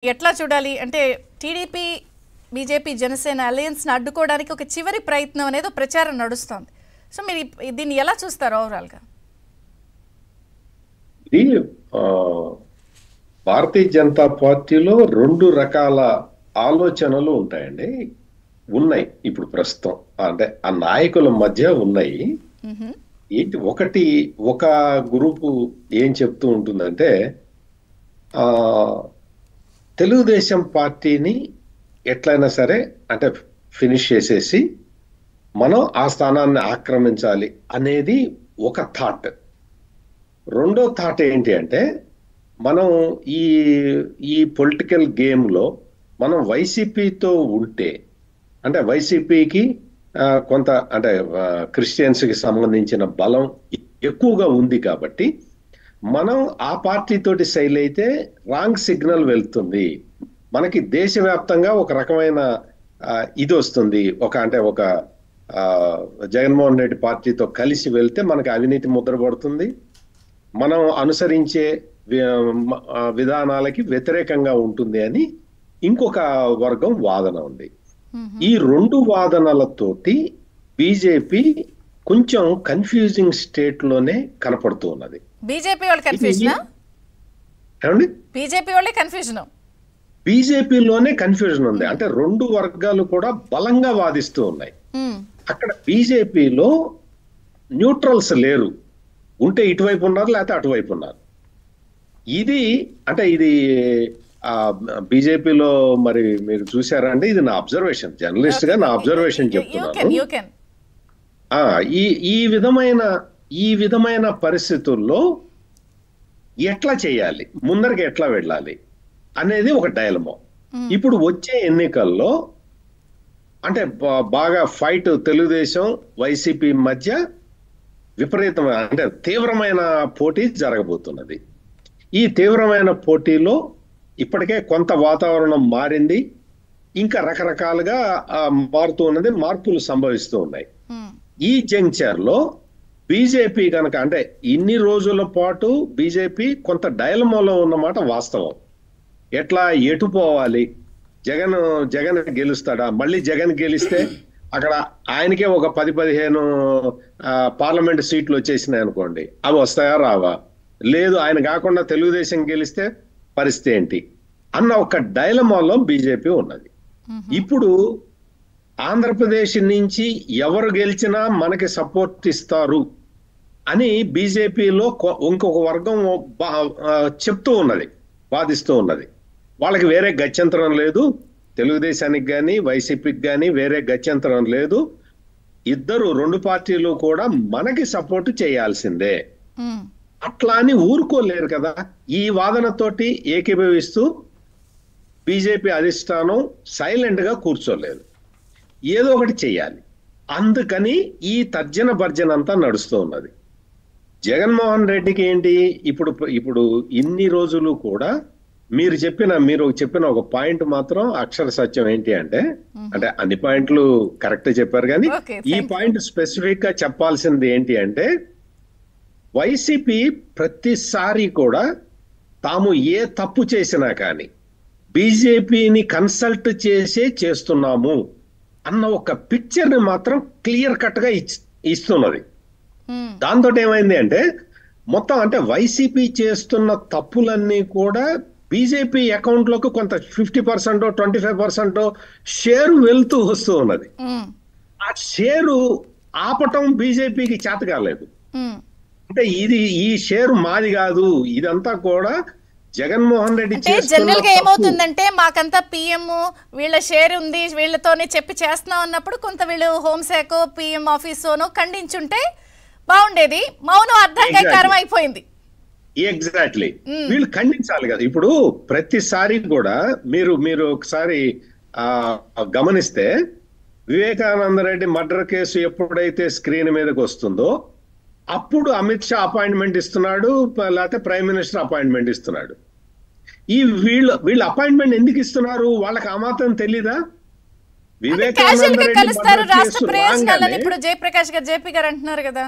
ఎట్లా చూడాలి అంటే టీడీపీ బీజేపీ జనసేన అలయన్స్ని అడ్డుకోవడానికి ఒక చివరి ప్రయత్నం అనేది ప్రచారం నడుస్తోంది. సో మీరు దీన్ని ఎలా చూస్తారు ఓవరాల్గా? ఇది భారతీయ జనతా పార్టీలో రెండు రకాల ఆలోచనలు ఉంటాయండి. ఉన్నాయి ఇప్పుడు ప్రస్తుతం, అంటే ఆ నాయకుల మధ్య ఉన్నాయి. ఏంటి ఒకటి, ఒక గ్రూపు ఏం చెప్తూ ఉంటుందంటే తెలుగుదేశం పార్టీని ఎట్లయినా సరే అంటే ఫినిష్ చేసేసి మనం ఆ స్థానాన్ని ఆక్రమించాలి అనేది ఒక థాట్. రెండో థాట్ ఏంటి అంటే మనం ఈ పొలిటికల్ గేమ్లో మనం వైసీపీతో ఉంటే, అంటే వైసీపీకి కొంత అంటే క్రిస్టియన్స్కి సంబంధించిన బలం ఎక్కువగా ఉంది కాబట్టి మనం ఆ పార్టీతోటి సైల్ అయితే రాంగ్ సిగ్నల్ వెళ్తుంది. మనకి దేశవ్యాప్తంగా ఒక రకమైన ఇది వస్తుంది. ఒక జగన్మోహన్ రెడ్డి పార్టీతో కలిసి వెళ్తే మనకి అవినీతి ముద్ర పడుతుంది, మనం అనుసరించే విధానాలకి వ్యతిరేకంగా ఉంటుంది అని ఇంకొక వర్గం వాదన ఉంది. ఈ రెండు వాదనలతోటి బీజేపీ కొంచెం కన్ఫ్యూజింగ్ స్టేట్ లోనే కనపడుతూ ఉన్నది. బీజేపీ వాళ్ళ కన్ఫ్యూజన్, బీజేపీలోనే కన్ఫ్యూజన్ ఉంది. అంటే రెండు వర్గాలు కూడా బలంగా వాదిస్తూ ఉన్నాయి. అక్కడ బీజేపీలో న్యూట్రల్స్ లేరు, ఉంటే ఇటువైపు ఉన్నారు లేకపోతే అటువైపు ఉన్నారు. ఇది అంటే ఇది బీజేపీలో మరి మీరు చూసారా అంటే, ఇది నా అబ్జర్వేషన్, జర్నలిస్ట్ గా నా అబ్జర్వేషన్ చెప్తున్నాను. ఈ విధమైన పరిస్థితుల్లో ఎట్లా చేయాలి, ముందరికి ఎట్లా వెళ్ళాలి అనేది ఒక డైలమా. ఇప్పుడు వచ్చే ఎన్నికల్లో అంటే బాగా ఫైట్ తెలుగుదేశం వైసీపీ మధ్య విపరీతమైన అంటే తీవ్రమైన పోటీ జరగబోతున్నది. ఈ తీవ్రమైన పోటీలో ఇప్పటికే కొంత వాతావరణం మారింది, ఇంకా రకరకాలుగా మారుతూ ఉన్నది, మార్పులు సంభవిస్తూ ఉన్నాయి. ఈ జంక్చర్ లో బీజేపీ కనుక అంటే ఇన్ని రోజుల పాటు బీజేపీ కొంత డైలమాలో ఉన్నమాట వాస్తవం. ఎట్లా ఎటు పోవాలి, జగన్ గెలుస్తాడా, మళ్ళీ జగన్ గెలిస్తే అక్కడ ఆయనకే ఒక 10-15 పార్లమెంట్ సీట్లు వచ్చేసినాయి అనుకోండి, అవి వస్తాయా రావా, లేదు ఆయన కాకుండా తెలుగుదేశం గెలిస్తే పరిస్థితి ఏంటి అన్న ఒక డైలమాలో బీజేపీ ఉన్నది. ఇప్పుడు ఆంధ్రప్రదేశ్ నుంచి ఎవరు గెలిచినా మనకి సపోర్ట్ ఇస్తారు అని బీజేపీలో ఇంకొక వర్గం చెప్తూ ఉన్నది, వాదిస్తూ ఉన్నది. వాళ్ళకి వేరే గత్యంతరం లేదు, తెలుగుదేశానికి కానీ వైసీపీకి కానీ వేరే గత్యంతరం లేదు. రెండు పార్టీలు కూడా మనకి సపోర్ట్ చేయాల్సిందే. అట్లా అని ఊరుకోలేరు కదా. ఈ వాదనతోటి ఏకీభవిస్తూ బీజేపీ అధిష్టానం సైలెంట్ గా కూర్చోలేదు, ఏదో ఒకటి చెయ్యాలి. అందుకని ఈ తర్జన భర్జన అంతా నడుస్తూ ఉన్నది. జగన్మోహన్ రెడ్డికి ఏంటి, ఇప్పుడు ఇన్ని రోజులు కూడా మీరు చెప్పిన ఒక పాయింట్ మాత్రం అక్షర సత్యం. ఏంటి అంటే అన్ని పాయింట్లు కరెక్ట్ చెప్పారు, కానీ ఈ పాయింట్ స్పెసిఫిక్ గా చెప్పాల్సింది ఏంటి అంటే, వైసీపీ ప్రతిసారి కూడా తాము ఏ తప్పు చేసినా కానీ బీజేపీని కన్సల్ట్ చేస్తున్నాము అన్న ఒక పిక్చర్ ని మాత్రం క్లియర్ కట్ గా ఇస్తున్నది. దాంతో ఏమైంది అంటే మొత్తం అంటే వైసీపీ చేస్తున్న తప్పులన్నీ కూడా బీజేపీ అకౌంట్ లోకి కొంత 50% 25% షేరు వెళ్తూ వస్తూ ఉన్నది. ఆ షేరు ఆపటం బీజేపీకి చేత కాలేదు. అంటే ఈ షేరు మాది కాదు, ఇదంతా కూడా జగన్మోహన్ రెడ్డి జనరల్ గా ఏమవుతుందంటే, మాకంతా పిఎం వీళ్ళ షేర్ ఉంది వీళ్ళతోనే చెప్పి చేస్తున్నాం అన్నప్పుడు కొంత వీళ్ళు హోంశాఖ పిఎం ఆఫీసోనో ఖండించుంటే బాగుండేది. మౌనం అర్థంకారం అయిపోయింది. ఎగ్జాక్ట్లీ, వీళ్ళు ఖండించాలి కదా. ఇప్పుడు ప్రతిసారి కూడా మీరు ఒకసారి గమనిస్తే, వివేకానంద రెడ్డి మర్డర్ కేసు ఎప్పుడైతే స్క్రీన్ మీదకి వస్తుందో అప్పుడు అమిత్ షా అపాయింట్మెంట్ ఇస్తున్నాడు, లేకపోతే ప్రైమ్ మినిస్టర్ అపాయింట్మెంట్ ఇస్తున్నాడు. వీళ్ళు అపాయింట్మెంట్ ఎందుకు ఇస్తున్నారు, వాళ్ళకి ఆ మాత్రం తెలీదా? వివేకానంద రెడ్డి రాష్ట్ర ప్రయోజనాలని ఇప్పుడు జయప్రకాష్ గారు జేపీ గారు అంటున్నారు కదా.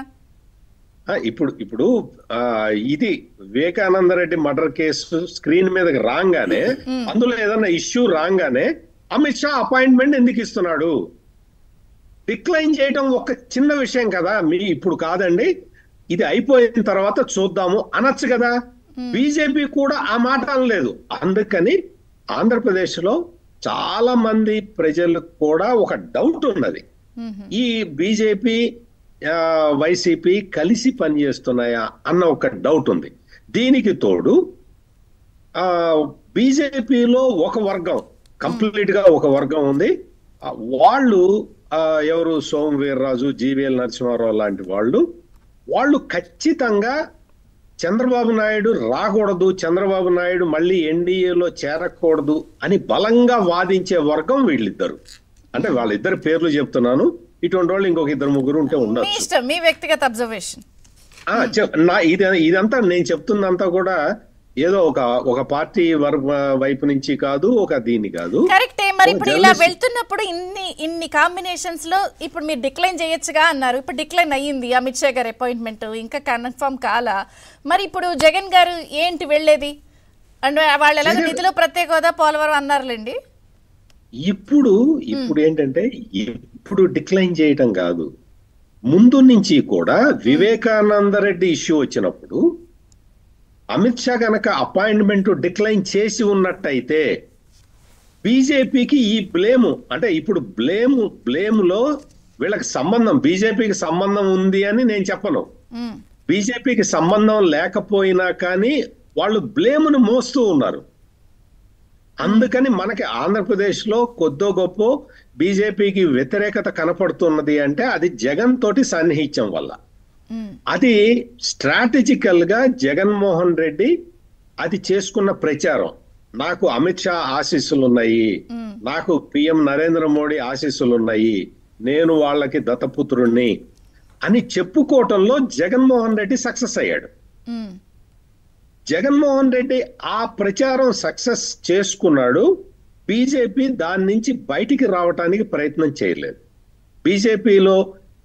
ఇప్పుడు ఇప్పుడు ఇది Vivekananda Reddy murder case screen మీదకి రాగానే అందులో ఏదన్నా ఇష్యూ రాగానే అమిత్ షా అపాయింట్మెంట్ ఎందుకు ఇస్తున్నాడు? డిక్లైన్ చేయడం ఒక చిన్న విషయం కదా. ఇప్పుడు కాదండి, ఇది అయిపోయిన తర్వాత చూద్దాము అనొచ్చు కదా. బీజేపీ కూడా ఆ మాట అనలేదు. అందుకని ఆంధ్రప్రదేశ్ లో చాలా మంది ప్రజలకు కూడా ఒక డౌట్ ఉన్నది. ఈ బీజేపీ వైసీపీ కలిసి పనిచేస్తున్నాయా అన్న ఒక డౌట్ ఉంది. దీనికి తోడు బీజేపీలో ఒక వర్గం, కంప్లీట్ గా ఒక వర్గం ఉంది. వాళ్ళు ఎవరు, సోము వీర్రాజు, జీవీఎల్ నరసింహారావు లాంటి వాళ్ళు ఖచ్చితంగా చంద్రబాబు నాయుడు రాకూడదు, చంద్రబాబు నాయుడు మళ్ళీ ఎన్డీఏలో చేరకూడదు అని బలంగా వాదించే వర్గం వీళ్ళిద్దరు. అంటే వాళ్ళిద్దరు పేర్లు చెప్తున్నాను, ఇటువంటి వాళ్ళు ఇంకొక ఇద్దరు ముగ్గురు ఉంటే ఉండొచ్చు. మీ వ్యక్తిగత అబ్జర్వేషన్. ఇదంతా నేను చెప్తున్నంతా కూడా ఏదో ఒక పార్టీ వైపు నుంచి కాదు, ఒక దీన్ని కాదు. కరెక్టే. మరి ఇప్పుడు ఇలా వెళ్తున్నప్పుడు ఇన్ని కాంబినేషన్స్ లో ఇప్పుడు మీరు డిక్లైన్ చేయొచ్చుగా అన్నారు. ఇప్పుడు డిక్లైన్ అయ్యింది అమిత్ షా గారి అపాయింట్మెంట్, ఇంకా కన్ఫర్మ్ కాలా. మరి ఇప్పుడు జగన్ గారు ఏంటి వెళ్ళేది? అండ్ వాళ్ళు ఎలా నిధులు ప్రత్యేక హోదా పోలవరం అన్నారులేండి. ఇప్పుడు ఏంటంటే ఇప్పుడు డిక్లైన్ చేయటం కాదు, ముందు నుంచి కూడా వివేకానంద రెడ్డి ఇష్యూ వచ్చినప్పుడు అమిత్ షా కనుక అపాయింట్మెంట్ డిక్లైన్ చేసి ఉన్నట్టయితే బీజేపీకి ఈ బ్లేము, అంటే ఇప్పుడు బ్లేములో వీళ్ళకి సంబంధం, బీజేపీకి సంబంధం ఉంది అని నేను చెప్పను. బీజేపీకి సంబంధం లేకపోయినా కానీ వాళ్ళు బ్లేమును మోస్తూ ఉన్నారు. అందుకని మనకి ఆంధ్రప్రదేశ్ లో కొద్దో గొప్ప బీజేపీకి వ్యతిరేకత కనపడుతున్నది అంటే అది జగన్ తోటి సాన్నిహిత్యం వల్ల. అది స్ట్రాటజికల్ గా జగన్మోహన్ రెడ్డి అది చేసుకున్న ప్రచారం. నాకు అమిత్ షా ఆశీస్సులు ఉన్నాయి, నాకు పిఎం నరేంద్ర మోడీ ఆశీస్సులు ఉన్నాయి, నేను వాళ్ళకి దత్తపుత్రుణ్ణి అని చెప్పుకోవటంలో జగన్మోహన్ రెడ్డి సక్సెస్ అయ్యాడు. జగన్మోహన్ రెడ్డి ఆ ప్రచారం సక్సెస్ చేసుకున్నాడు. బీజేపీ దాని నుంచి బయటికి రావటానికి ప్రయత్నం చేయలేదు. బీజేపీలో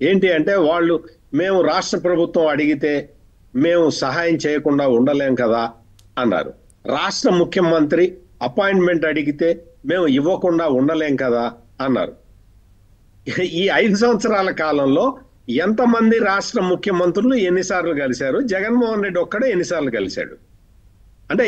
ఏంటి అంటే వాళ్ళు, మేము రాష్ట్ర ప్రభుత్వం అడిగితే మేము సహాయం చేయకుండా ఉండలేం కదా అన్నారు. రాష్ట్ర ముఖ్యమంత్రి అపాయింట్మెంట్ అడిగితే మేము ఇవ్వకుండా ఉండలేం కదా అన్నారు. ఈ 5 సంవత్సరాల కాలంలో ఎంతమంది రాష్ట్ర ముఖ్యమంత్రులు ఎన్నిసార్లు కలిశారు? జగన్మోహన్ రెడ్డి ఒక్కడే ఎన్నిసార్లు కలిశాడు? అంటే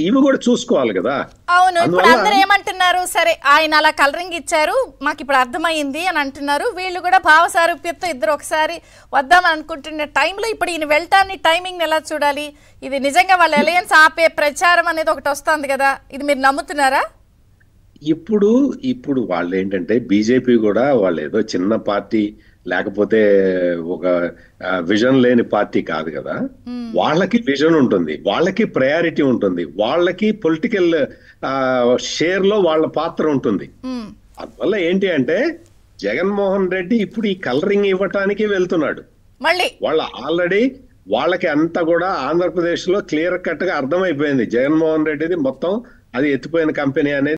ఇవి కూడా చూసుకోవాలి కదా. అవును. ఇప్పుడు అందరూ ఏమంటున్నారు, సరే ఆయన అలా కలరింగ్ ఇచ్చారు, మాకు ఇప్పుడు అర్థమైంది అని అంటున్నారు. వీళ్ళు కూడా భావ సారూప్యతతో ఇద్దరు ఒకసారి వద్దామని అనుకుంటున్న టైంలో ఇప్పుడు ఈయన వెళ్తాన్ని టైమింగ్ ఎలా చూడాలి? ఇది నిజంగా వాళ్ళ అలయన్స్ ఆపే ప్రచారం అనేది ఒకటి వస్తుంది కదా, ఇది మీరు నమ్ముతున్నారా? ఇప్పుడు వాళ్ళు ఏంటంటే బీజేపీ కూడా వాళ్ళు ఏదో చిన్న పార్టీ లేకపోతే ఒక విజన్ లేని పార్టీ కాదు కదా. వాళ్ళకి విజన్ ఉంటుంది, వాళ్ళకి ప్రయారిటీ ఉంటుంది, వాళ్ళకి పొలిటికల్ షేర్ లో వాళ్ళ పాత్ర ఉంటుంది. అందువల్ల ఏంటి అంటే జగన్మోహన్ రెడ్డి ఇప్పుడు ఈ కలరింగ్ ఇవ్వటానికి వెళ్తున్నాడు. ఆల్రెడీ వాళ్ళకి అంతా కూడా ఆంధ్రప్రదేశ్ లో క్లియర్ కట్ గా అర్థమైపోయింది, జగన్మోహన్ రెడ్డిది మొత్తం అది ఎత్తిపోయిన కంపెనీ అనేది.